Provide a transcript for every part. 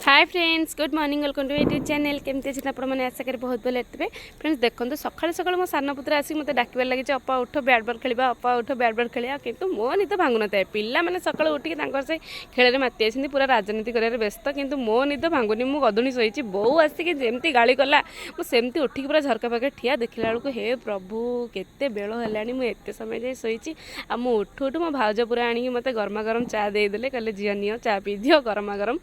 Hi friends good morning welcome to YouTube channel केमती अच्छे आप आशा करें बहुत भले थे फ्रेंड्स देखो सकाल सकाल मो सान पुत्र आसी मत डाक लगे अपा उठ बैट बॉल खेला अपा उठ बैट बॉल खेला कितु मो निद भांगु ना पिला मैंने सकाल उठिक से खेल माति आसी पूरा राजनीति कर व्यस्त किंतु मो निद भांगुनी मु गधुणी शोची बो आसिक जमी गाड़ी कला मुझे उठिक पूरा झरका पाखे ठिया देखला बेलू हे प्रभु केते बेल है मुझे समय जाए शोची आ मु उठु उठु मो भाउज पूरा आनिक मत गरमा गरम चा देदेले कहले झील नियो चा पी दियो गरमा गरम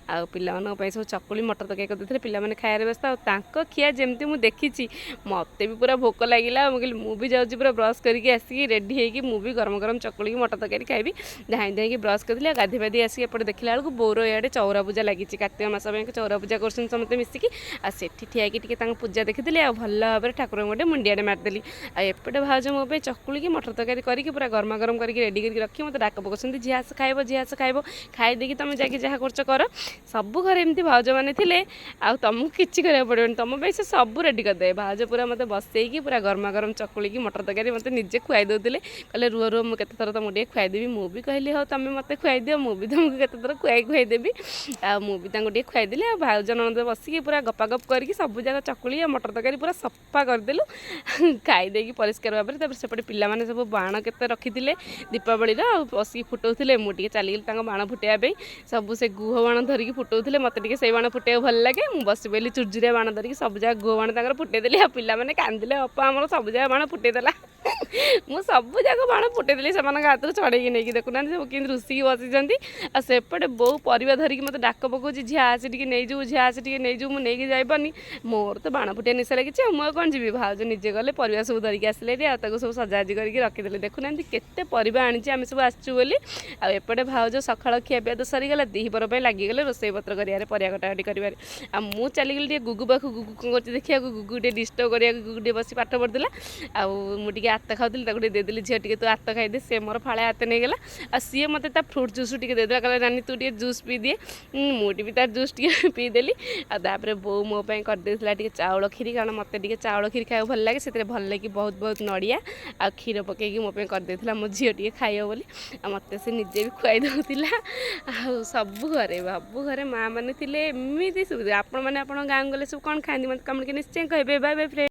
आ पिलामान सब चकुली मटर तरकारी करते पिलाने खाए व्यस्त आ खिया जमती मुझे देखी मत भी पूरा भोक लगे मुझे जाऊँगी पूरा ब्रश करके आसिक रेडी होगी मुझे गरम गरम चकुली मटर तरकारी खाइबी धाई धाई ब्रश कर गाधे बाधी आसिक एपटे देखला बेलू बोर इे चौरा पूजा लगी कार्तिक मास चौरा पूजा कर समस्त मिसिकी आठी ठिया पूजा देखी आ भल भाव में ठाकुर गोटे मुंडियाटे मारिदेली आएपटे भाज मो चकुली की मटर तरकारी करके पूरा गरमा गरम करके रेडी करके रखी मत डाक पकाउछन्ती झी आस खाइब झी आस खाइब खाई देकी तुम जाकि जहाँ कर कर सब घर एमती भाउज मैंने थे तुमको किसी करा पड़े तुम भाई से सब रेडी करदे भाउज पूरा मत बसई पूरा गरमा गरम चकुली की मटर तरकारी मत निजे खुआई दौले कहले रुह रुह मुझे थर तुमको खुआईदेवी मुझे कहली हाँ तुम मत खुआई दियो मुझे तुमको केते थर खुआईदेवी मुझे खुआईदेली आ भाउज ननद बसिकी पूरा गपागप करके सब जाक चकुली मटर तरकारी पूरा सफा करदेलु खाईदेकी परिष्कार भाव में सेपटे पिलाने सब बाण के रखी दीपावली बसिकी फुटाऊे मुझे चलीगली बाण फुटाइबा सब से गुह बाण धरिकी फुटाऊे मत से बाण फुटे भल लगे मुझे बस पड़ी चुरचुरिया बाण धरिकी सब जगह गुह बाण फुटेदेली आ पिलाने कांदिले अपा आमर सब जगह बाण फुटेदेला मुझे सब जगह बाण फुटेदेली से हाथ में चढ़ेगी नहीं देखुना सब कि रुषिकी बसी आसेपटे बो परिवा धरिकी मत डाक पकाऊँ झी आस टे नहीं जाऊ झी आस टे नहीं जाऊ मुझे जापनी मोर तो बाण फुटिया निशा लगी मुझे कौन जी भाउज निजे गले परिवा सब धरिकी आसले सब सजाजी करके रखीदे देखुना केते परिवा आनी आम सब आसचु बोली आएपटे भाउज सकाळ खियापिया तो सरीगला दीपर लगिगले रोसई पत्र कर परिया कटाकटी कर मु चलीगली गुगु पाख गुगु कौन कर देखा गुगु टे डिस्टर्ब करा गुगु बस पाठ पढ़ुला मुझे आत खाऊली देदेली झील टे तू आत खाईदे से मोर फाड़े हाथ नहीं गला आ सी मत फ्रुट जूस टे देदेला कहला नानी तू टे जूस पी दिए मुझे भी तार जूस टे पीदेली आपर बो मो करदे चाउल खीरी कारण मत टे चाउल खीरी खाया भल लगे से भल लगे बहुत बहुत नड़िया आ क्षीर पकईकि मो करदे मो झील टे खाइब बोली मत से निजे भी खुआई दौला सब घरे बाबू घरे माँ मैंने एमती सुविधा आपण मैंने गाँव गले सब कौन खाती मत कमेंट निश्चय कहे बाय बाय फ्रेंड।